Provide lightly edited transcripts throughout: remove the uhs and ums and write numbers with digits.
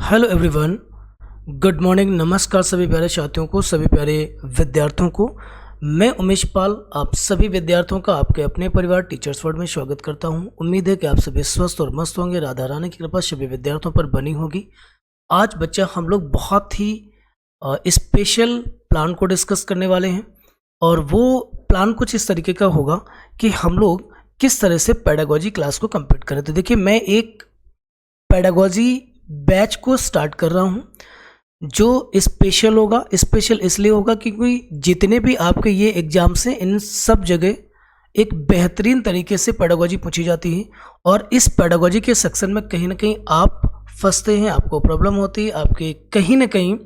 Hello everyone, good morning. नमस्कार सभी प्यारे छात्रों को, सभी प्यारे विद्यार्थियों को। मैं उमेश पाल आप सभी विद्यार्थियों का आपके अपने परिवार टीचर्स वर्ल्ड में स्वागत करता हूं। उम्मीद है कि आप सभी स्वस्थ और मस्त होंगे। राधा रानी की कृपा सभी विद्यार्थियों पर बनी होगी। आज बच्चा हम लोग बहुत ही स्पेशल प्लान को डिस्कस करने वाले हैं और वो प्लान कुछ इस तरीके का होगा कि हम लोग किस तरह से पेडागोजी क्लास को कंप्लीट करें। तो देखिए, मैं एक पेडागोजी बैच को स्टार्ट कर रहा हूं जो स्पेशल होगा। स्पेशल इसलिए होगा क्योंकि जितने भी आपके ये एग्जाम्स हैं, इन सब जगह एक बेहतरीन तरीके से पेडागोजी पूछी जाती है और इस पेडागोजी के सेक्शन में कहीं ना कहीं आप फंसते हैं, आपको प्रॉब्लम होती है, आपके कहीं ना कहीं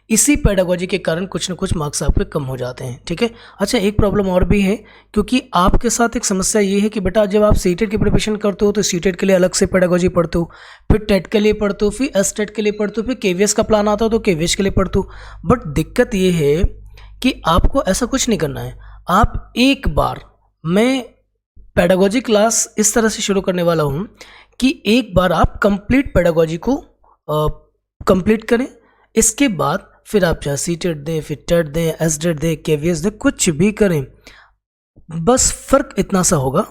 इसी पेडागोजी के कारण कुछ न कुछ मार्क्स आपके कम हो जाते हैं। ठीक है। अच्छा, एक प्रॉब्लम और भी है, क्योंकि आपके साथ एक समस्या ये है कि बेटा जब आप सीटेट की प्रिपरेशन करते हो तो सीटेट के लिए अलग से पेडागोजी पढ़ते हो, फिर टेट के लिए पढ़ते हो, फिर एसटेट के लिए पढ़ते हो, फिर केवीएस का प्लान आता हो तो केवीएस के लिए पढ़ते हो। बट दिक्कत ये है कि आपको ऐसा कुछ नहीं करना है। आप एक बार, मैं पेडागोजी क्लास इस तरह से शुरू करने वाला हूँ कि एक बार आप कंप्लीट पेडागोजी को कंप्लीट करें। इसके बाद फिर आप चाहे सीटेट दें, फिर टेट दें, एसटेट दें, केवीएस दें, कुछ भी करें। बस फ़र्क इतना सा होगा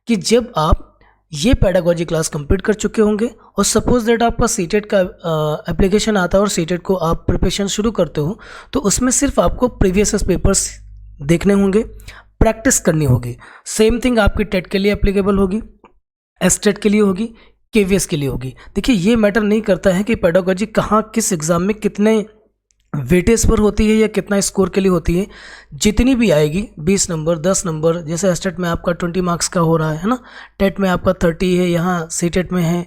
कि जब आप ये पेडागोजी क्लास कंप्लीट कर चुके होंगे और सपोज दैट आपका सीटेट का एप्लीकेशन आता है और सीटेट को आप प्रिपरेशन शुरू करते हो, तो उसमें सिर्फ आपको प्रीवियस पेपर्स देखने होंगे, प्रैक्टिस करनी होगी। सेम थिंग आपकी टेट के लिए एप्लीकेबल होगी, एसटेट के लिए होगी, केवीएस के लिए होगी। देखिए, ये मैटर नहीं करता है कि पेडागोजी कहाँ किस एग्ज़ाम में कितने वेटेज पर होती है या कितना स्कोर के लिए होती है। जितनी भी आएगी 20 नंबर, 10 नंबर, जैसे एसटेट में आपका 20 मार्क्स का हो रहा है ना, टेट में आपका 30 है, यहाँ सीटेट में है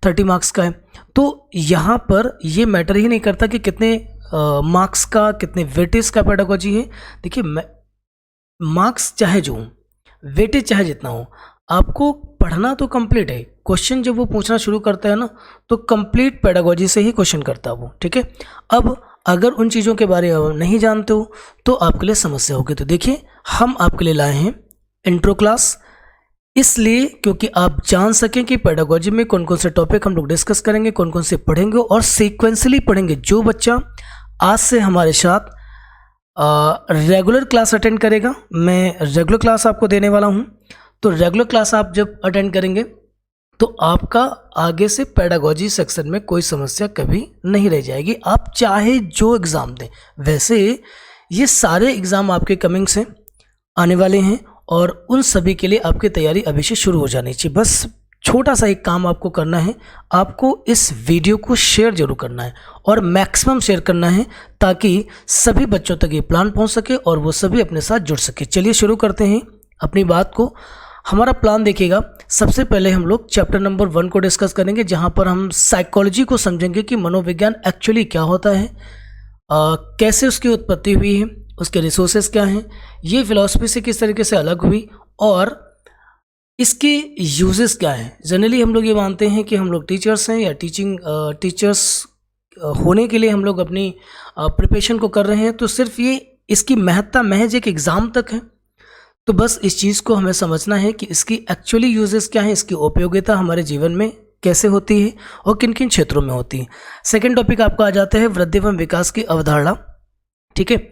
30 मार्क्स का है। तो यहाँ पर ये मैटर ही नहीं करता कि कितने मार्क्स का, कितने वेटेज का पेडागोजी है। देखिए, मार्क्स चाहे जो हो, वेटेज चाहे जितना हो, आपको पढ़ना तो कंप्लीट है। क्वेश्चन जब वो पूछना शुरू करता है ना, तो कंप्लीट पेडागोजी से ही क्वेश्चन करता है वो। ठीक है। अब अगर उन चीज़ों के बारे में नहीं जानते हो तो आपके लिए समस्या होगी। तो देखिए, हम आपके लिए लाए हैं इंट्रो क्लास, इसलिए क्योंकि आप जान सकें कि पेडागोजी में कौन कौन से टॉपिक हम लोग डिस्कस करेंगे, कौन कौन से पढ़ेंगे और सीक्वेंसली पढ़ेंगे। जो बच्चा आज से हमारे साथ रेगुलर क्लास अटेंड करेगा, मैं रेगुलर क्लास आपको देने वाला हूँ, तो रेगुलर क्लास आप जब अटेंड करेंगे तो आपका आगे से पेडागोजी सेक्शन में कोई समस्या कभी नहीं रह जाएगी। आप चाहे जो एग्ज़ाम दें, वैसे ये सारे एग्ज़ाम आपके कमिंग से आने वाले हैं और उन सभी के लिए आपकी तैयारी अभी से शुरू हो जानी चाहिए। बस छोटा सा एक काम आपको करना है, आपको इस वीडियो को शेयर जरूर करना है और मैक्सिमम शेयर करना है ताकि सभी बच्चों तक ये प्लान पहुंच सके और वो सभी अपने साथ जुड़ सके। चलिए शुरू करते हैं अपनी बात को। हमारा प्लान देखिएगा, सबसे पहले हम लोग चैप्टर नंबर 1 को डिस्कस करेंगे, जहां पर हम साइकोलॉजी को समझेंगे कि मनोविज्ञान एक्चुअली क्या होता है, कैसे उसकी उत्पत्ति हुई है, उसके रिसोर्सेज क्या हैं, ये फिलॉसफी से किस तरीके से अलग हुई और इसके यूजेस क्या हैं। जनरली हम लोग ये मानते हैं कि हम लोग टीचर्स हैं या टीचर्स होने के लिए हम लोग अपनी प्रिपरेशन को कर रहे हैं, तो सिर्फ ये इसकी महत्ता महज एक एग्ज़ाम तक है। तो बस इस चीज़ को हमें समझना है कि इसकी एक्चुअली यूजेस क्या हैं, इसकी उपयोगिता हमारे जीवन में कैसे होती है और किन किन क्षेत्रों में होती है। सेकंड टॉपिक आपका आ जाता है वृद्धि एवं विकास की अवधारणा। ठीक है।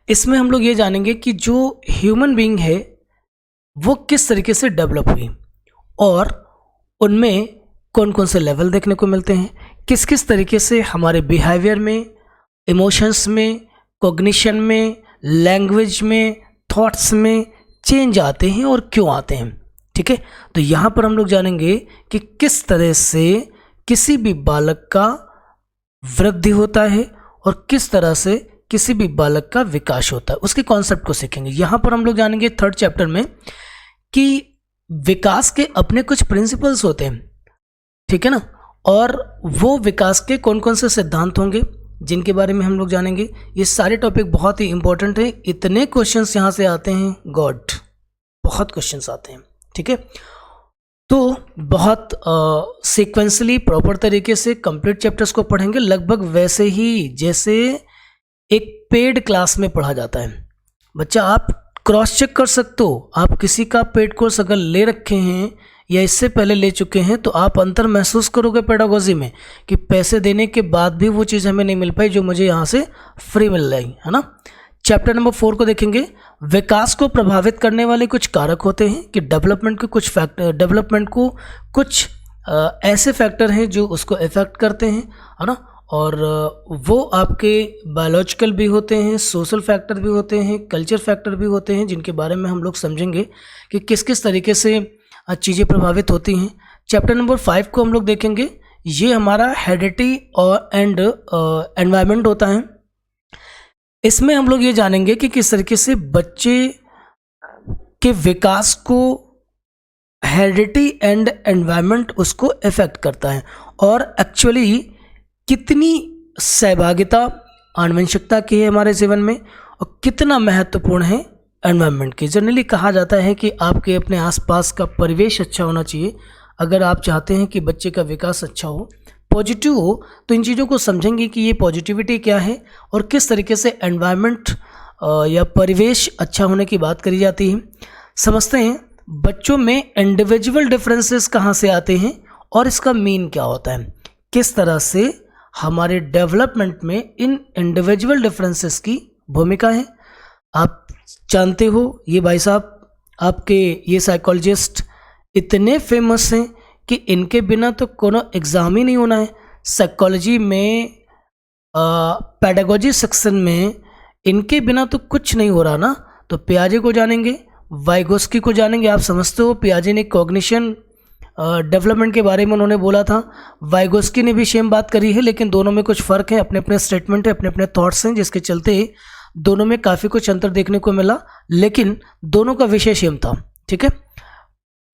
इसमें हम लोग ये जानेंगे कि जो ह्यूमन बीइंग है वो किस तरीके से डेवलप हुई और उनमें कौन कौन से लेवल देखने को मिलते हैं, किस किस तरीके से हमारे बिहेवियर में, इमोशंस में, कॉग्निशन में, लैंग्वेज में, थॉट्स में चेंज आते हैं और क्यों आते हैं। ठीक है। तो यहाँ पर हम लोग जानेंगे कि किस तरह से किसी भी बालक का वृद्धि होता है और किस तरह से किसी भी बालक का विकास होता है, उसके कॉन्सेप्ट को सीखेंगे। यहाँ पर हम लोग जानेंगे थर्ड चैप्टर में कि विकास के अपने कुछ प्रिंसिपल्स होते हैं। ठीक है ना। और वो विकास के कौन कौन से सिद्धांत होंगे जिनके बारे में हम लोग जानेंगे। ये सारे टॉपिक बहुत ही इंपॉर्टेंट है। इतने क्वेश्चंस यहाँ से आते हैं, गॉड, बहुत क्वेश्चंस आते हैं। ठीक है। तो बहुत सीक्वेंसली प्रॉपर तरीके से कंप्लीट चैप्टर्स को पढ़ेंगे, लगभग वैसे ही जैसे एक पेड क्लास में पढ़ा जाता है। बच्चा, आप क्रॉस चेक कर सकते हो, आप किसी का पेड कोर्स अगर ले रखे हैं या इससे पहले ले चुके हैं, तो आप अंतर महसूस करोगे पेडागोजी में कि पैसे देने के बाद भी वो चीज़ हमें नहीं मिल पाई जो मुझे यहाँ से फ्री मिल रही है ना। चैप्टर नंबर 4 को देखेंगे। विकास को प्रभावित करने वाले कुछ कारक होते हैं कि डेवलपमेंट को कुछ ऐसे फैक्टर हैं जो उसको इफेक्ट करते हैं, है ना। और वो आपके बायोलॉजिकल भी होते हैं, सोशल फैक्टर भी होते हैं, कल्चर फैक्टर भी होते हैं, जिनके बारे में हम लोग समझेंगे कि किस किस तरीके से चीज़ें प्रभावित होती हैं। चैप्टर नंबर 5 को हम लोग देखेंगे। ये हमारा हेरिडिटी और एनवायरनमेंट होता है। इसमें हम लोग ये जानेंगे कि किस तरीके से बच्चे के विकास को हेरिडिटी एंड एनवायरनमेंट उसको इफेक्ट करता है, और एक्चुअली कितनी सहभागिता आनुवंशिकता की है हमारे जीवन में और कितना महत्वपूर्ण है एनवायरनमेंट की। जनरली कहा जाता है कि आपके अपने आसपास का परिवेश अच्छा होना चाहिए अगर आप चाहते हैं कि बच्चे का विकास अच्छा हो, पॉजिटिव हो। तो इन चीज़ों को समझेंगे कि ये पॉजिटिविटी क्या है और किस तरीके से एनवायरनमेंट या परिवेश अच्छा होने की बात करी जाती है। समझते हैं बच्चों में इंडिविजुअल डिफरेंसेस कहाँ से आते हैं और इसका मीन क्या होता है, किस तरह से हमारे डेवलपमेंट में इन इंडिविजुअल डिफरेंसेस की भूमिका है। आप जानते हो ये भाई साहब, आपके ये साइकोलॉजिस्ट इतने फेमस हैं कि इनके बिना तो कोनो एग्ज़ाम ही नहीं होना है। साइकोलॉजी में पेडागोजी सेक्शन में इनके बिना तो कुछ नहीं हो रहा ना। तो पियाजे को जानेंगे, वाइगोस्की को जानेंगे। आप समझते हो पियाजे ने कॉग्निशन डेवलपमेंट के बारे में उन्होंने बोला था, वाइगोस्की ने भी सेम बात करी है, लेकिन दोनों में कुछ फ़र्क है, अपने अपने स्टेटमेंट है, अपने अपने थॉट्स हैं, जिसके चलते दोनों में काफ़ी कुछ अंतर देखने को मिला, लेकिन दोनों का विषय सेम था। ठीक है।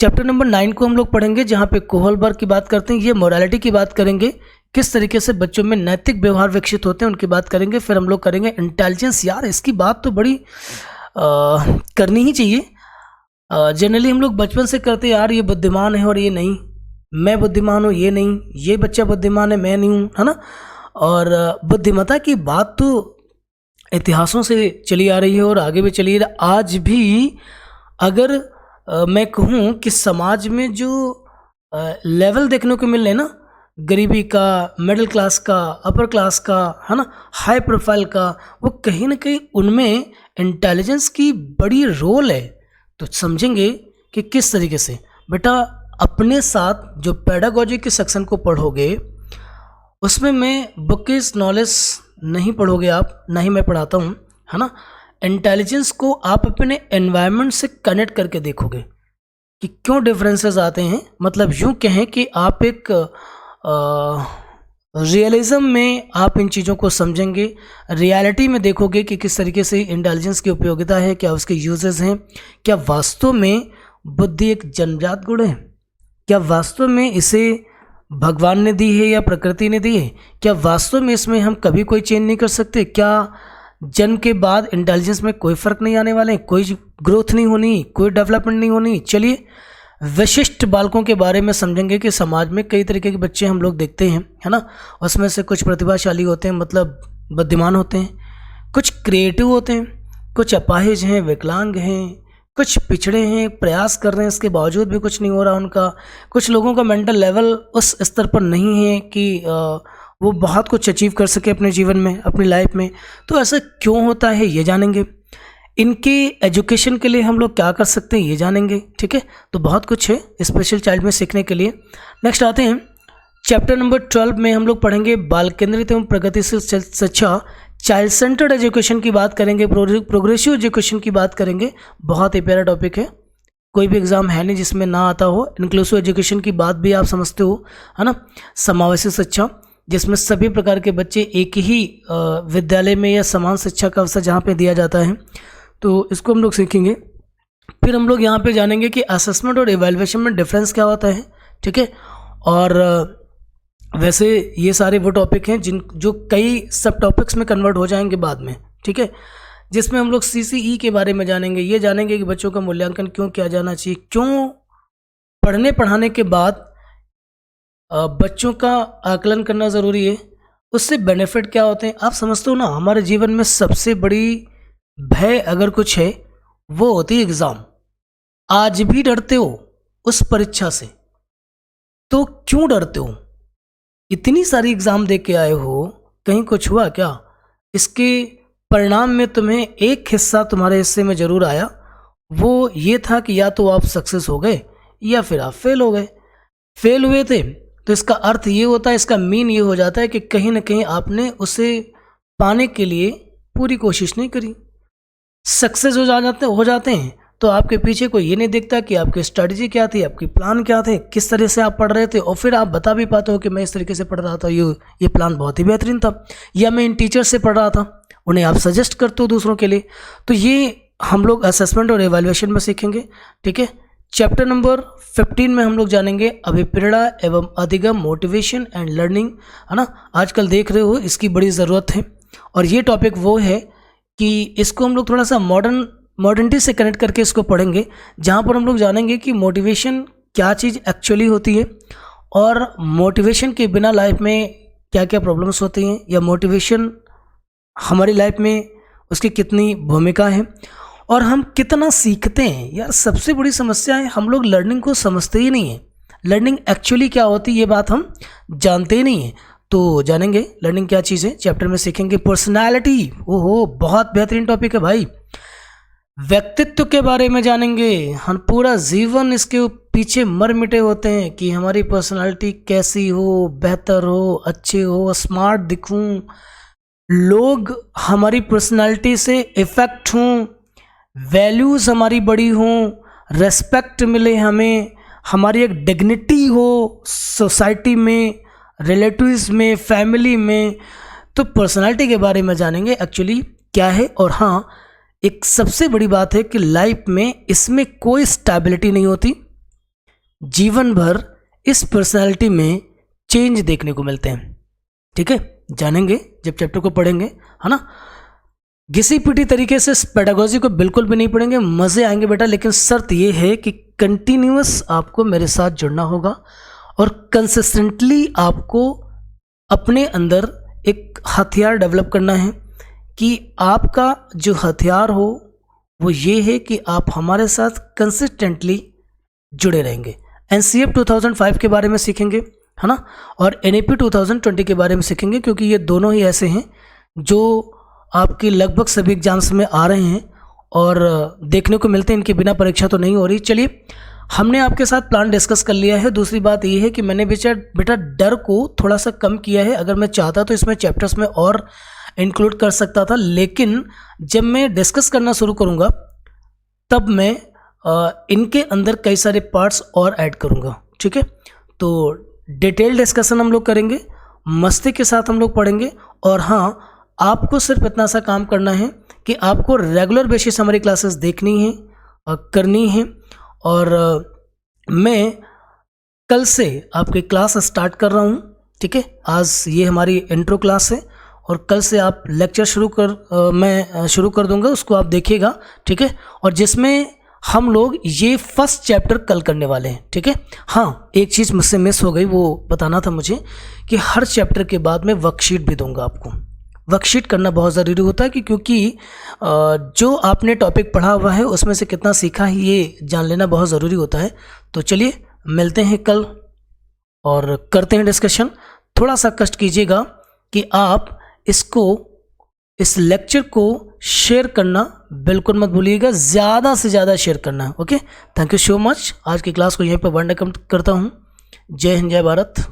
चैप्टर नंबर 9 को हम लोग पढ़ेंगे, जहाँ पे कोहलबर्ग की बात करते हैं। ये मोरालिटी की बात करेंगे, किस तरीके से बच्चों में नैतिक व्यवहार विकसित होते हैं उनकी बात करेंगे। फिर हम लोग करेंगे इंटेलिजेंस। यार इसकी बात तो बड़ी करनी ही चाहिए। जनरली हम लोग बचपन से करते यार, ये बुद्धिमान है और ये नहीं, मैं बुद्धिमान हूँ ये नहीं, ये बच्चा बुद्धिमान है मैं नहीं हूँ, है ना। और बुद्धिमत्ता की बात तो इतिहासों से चली आ रही है और आगे भी चली है। आज भी अगर मैं कहूँ कि समाज में जो लेवल देखने को मिल रहे हैं ना, गरीबी का, मिडिल क्लास का, अपर क्लास का, है ना, हाई प्रोफाइल का, वो कहीं ना कहीं उनमें इंटेलिजेंस की बड़ी रोल है। तो समझेंगे कि किस तरीके से बेटा अपने साथ जो पेडागोजी के सेक्शन को पढ़ोगे उसमें मैं बुकिश नॉलेज नहीं पढ़ोगे आप, ना ही मैं पढ़ाता हूँ, है ना। इंटेलिजेंस को आप अपने एनवायरनमेंट से कनेक्ट करके देखोगे कि क्यों डिफरेंसेस आते हैं। मतलब यूँ कहें कि आप एक रियलिज्म में आप इन चीज़ों को समझेंगे, रियलिटी में देखोगे कि किस तरीके से इंटेलिजेंस की उपयोगिता है, क्या उसके यूजेस हैं, क्या वास्तव में बुद्धि एक जन्मजात गुण है, क्या वास्तव में इसे भगवान ने दी है या प्रकृति ने दी है, क्या वास्तव में इसमें हम कभी कोई चेंज नहीं कर सकते, क्या जन्म के बाद इंटेलिजेंस में कोई फ़र्क नहीं आने वाले, कोई ग्रोथ नहीं होनी, कोई डेवलपमेंट नहीं होनी। चलिए विशिष्ट बालकों के बारे में समझेंगे कि समाज में कई तरीके के बच्चे हम लोग देखते हैं, है ना। उसमें से कुछ प्रतिभाशाली होते हैं, मतलब बुद्धिमान होते हैं, कुछ क्रिएटिव होते हैं, कुछ अपाहिज हैं, विकलांग हैं, कुछ पिछड़े हैं, प्रयास कर रहे हैं, इसके बावजूद भी कुछ नहीं हो रहा उनका। कुछ लोगों का मेंटल लेवल उस स्तर पर नहीं है कि वो बहुत कुछ अचीव कर सके अपने जीवन में, अपनी लाइफ में। तो ऐसा क्यों होता है ये जानेंगे। इनके एजुकेशन के लिए हम लोग क्या कर सकते हैं ये जानेंगे। ठीक है, तो बहुत कुछ है स्पेशल चाइल्ड में सीखने के लिए। नेक्स्ट आते हैं चैप्टर नंबर 12 में हम लोग पढ़ेंगे बाल केंद्रित एवं प्रगतिशील शिक्षा, चाइल्ड सेंटर्ड एजुकेशन की बात करेंगे, प्रोग्रेसिव एजुकेशन की बात करेंगे। बहुत ही प्यारा टॉपिक है, कोई भी एग्जाम है नहीं जिसमें ना आता हो। इंक्लूसिव एजुकेशन की बात भी आप समझते हो, है ना। समावेशी शिक्षा, जिसमें सभी प्रकार के बच्चे एक ही विद्यालय में या समान शिक्षा का अवसर जहाँ पे दिया जाता है, तो इसको हम लोग सीखेंगे। फिर हम लोग यहाँ पे जानेंगे कि असेसमेंट और इवैल्यूएशन में डिफरेंस क्या होता है। ठीक है, और वैसे ये सारे वो टॉपिक हैं जो कई सब टॉपिक्स में कन्वर्ट हो जाएंगे बाद में। ठीक है, जिसमें हम लोग CCE के बारे में जानेंगे। ये जानेंगे कि बच्चों का मूल्यांकन क्यों किया जाना चाहिए, क्यों पढ़ने पढ़ाने के बाद बच्चों का आकलन करना ज़रूरी है, उससे बेनिफिट क्या होते हैं। आप समझते हो ना, हमारे जीवन में सबसे बड़ी भय अगर कुछ है वो होती है एग्ज़ाम। आज भी डरते हो, उस परीक्षा से, तो क्यों डरते हो? इतनी सारी एग्ज़ाम दे के आए हो, कहीं कुछ हुआ क्या? इसके परिणाम में तुम्हें एक हिस्सा तुम्हारे हिस्से में ज़रूर आया, वो ये था कि या तो आप सक्सेस हो गए या फिर आप फेल हो गए। फेल हुए थे तो इसका अर्थ ये होता है, इसका मीन ये हो जाता है कि कहीं ना कहीं आपने उसे पाने के लिए पूरी कोशिश नहीं करी। सक्सेस हो जाते हैं तो आपके पीछे कोई ये नहीं देखता कि आपकी स्ट्रेटजी क्या थी, आपकी प्लान क्या थे, किस तरह से आप पढ़ रहे थे, और फिर आप बता भी पाते हो कि मैं इस तरीके से पढ़ रहा था, ये प्लान बहुत ही बेहतरीन था, या मैं इन टीचर से पढ़ रहा था, उन्हें आप सजेस्ट करते हो दूसरों के लिए। तो ये हम लोग असेसमेंट और एवेल्युएशन में सीखेंगे, ठीक है। चैप्टर नंबर 15 में हम लोग जानेंगे अभिप्रेरणा एवं अधिगम, मोटिवेशन एंड लर्निंग, है ना। आजकल देख रहे हो इसकी बड़ी ज़रूरत है, और ये टॉपिक वो है कि इसको हम लोग थोड़ा सा मॉडर्निटी से कनेक्ट करके इसको पढ़ेंगे, जहाँ पर हम लोग जानेंगे कि मोटिवेशन क्या चीज़ एक्चुअली होती है, और मोटिवेशन के बिना लाइफ में क्या क्या प्रॉब्लम्स होती हैं, या मोटिवेशन हमारी लाइफ में उसकी कितनी भूमिका है, और हम कितना सीखते हैं। यार सबसे बड़ी समस्या है, हम लोग लर्निंग को समझते ही नहीं है। लर्निंग एक्चुअली क्या होती है ये बात हम जानते ही नहीं है। तो जानेंगे लर्निंग क्या चीज़ है, चैप्टर में सीखेंगे पर्सनालिटी। ओहो, बहुत बेहतरीन टॉपिक है भाई। व्यक्तित्व के बारे में जानेंगे, हम पूरा जीवन इसके पीछे मर मिटे होते हैं कि हमारी पर्सनालिटी कैसी हो, बेहतर हो, अच्छी हो, स्मार्ट दिखूं, लोग हमारी पर्सनालिटी से इफेक्ट हों, वैल्यूज़ हमारी बड़ी हों, रेस्पेक्ट मिले हमें, हमारी एक डिग्निटी हो सोसाइटी में, रिलेटिव्स में, फैमिली में। तो पर्सनालिटी के बारे में जानेंगे एक्चुअली क्या है। और हाँ, एक सबसे बड़ी बात है कि लाइफ में इसमें कोई स्टेबिलिटी नहीं होती, जीवन भर इस पर्सनालिटी में चेंज देखने को मिलते हैं, ठीक है। जानेंगे जब चैप्टर को पढ़ेंगे, है ना। घिसी पिटी तरीके से पेडागोजी को बिल्कुल भी नहीं पढ़ेंगे, मज़े आएंगे बेटा, लेकिन शर्त ये है कि कंटिन्यूअस आपको मेरे साथ जुड़ना होगा, और कंसिस्टेंटली आपको अपने अंदर एक हथियार डेवलप करना है कि आपका जो हथियार हो वो ये है कि आप हमारे साथ कंसिस्टेंटली जुड़े रहेंगे। NCF 2005 के बारे में सीखेंगे, है ना, और NAP 2020 के बारे में सीखेंगे, क्योंकि ये दोनों ही ऐसे हैं जो आपके लगभग सभी एग्जाम्स में आ रहे हैं और देखने को मिलते हैं, इनके बिना परीक्षा तो नहीं हो रही। चलिए, हमने आपके साथ प्लान डिस्कस कर लिया है। दूसरी बात ये है कि मैंने बेटा डर को थोड़ा सा कम किया है। अगर मैं चाहता तो इसमें चैप्टर्स में और इंक्लूड कर सकता था, लेकिन जब मैं डिस्कस करना शुरू करूँगा तब मैं इनके अंदर कई सारे पार्ट्स और ऐड करूँगा, ठीक है। तो डिटेल डिस्कशन हम लोग करेंगे, मस्ती के साथ हम लोग पढ़ेंगे, और हाँ, आपको सिर्फ इतना सा काम करना है कि आपको रेगुलर बेसिस हमारी क्लासेस देखनी है, करनी है। और मैं कल से आपकी क्लास स्टार्ट कर रहा हूँ, ठीक है। आज ये हमारी इंट्रो क्लास है, और कल से आप लेक्चर मैं शुरू कर दूंगा, उसको आप देखिएगा, ठीक है। और जिसमें हम लोग ये फर्स्ट चैप्टर कल करने वाले हैं, ठीक है। हाँ, एक चीज़ मुझसे मिस हो गई, वो बताना था मुझे कि हर चैप्टर के बाद मैं वर्कशीट भी दूंगा आपको। वर्कशीट करना बहुत ज़रूरी होता है कि क्योंकि जो आपने टॉपिक पढ़ा हुआ है उसमें से कितना सीखा है ये जान लेना बहुत ज़रूरी होता है। तो चलिए मिलते हैं कल और करते हैं डिस्कशन। थोड़ा सा कष्ट कीजिएगा कि आप इस लेक्चर को शेयर करना बिल्कुल मत भूलिएगा, ज़्यादा से ज़्यादा शेयर करना है। Okay, thank you so much. आज की क्लास को यहीं पर वाइंड अप करता हूँ। जय हिंद, जय भारत।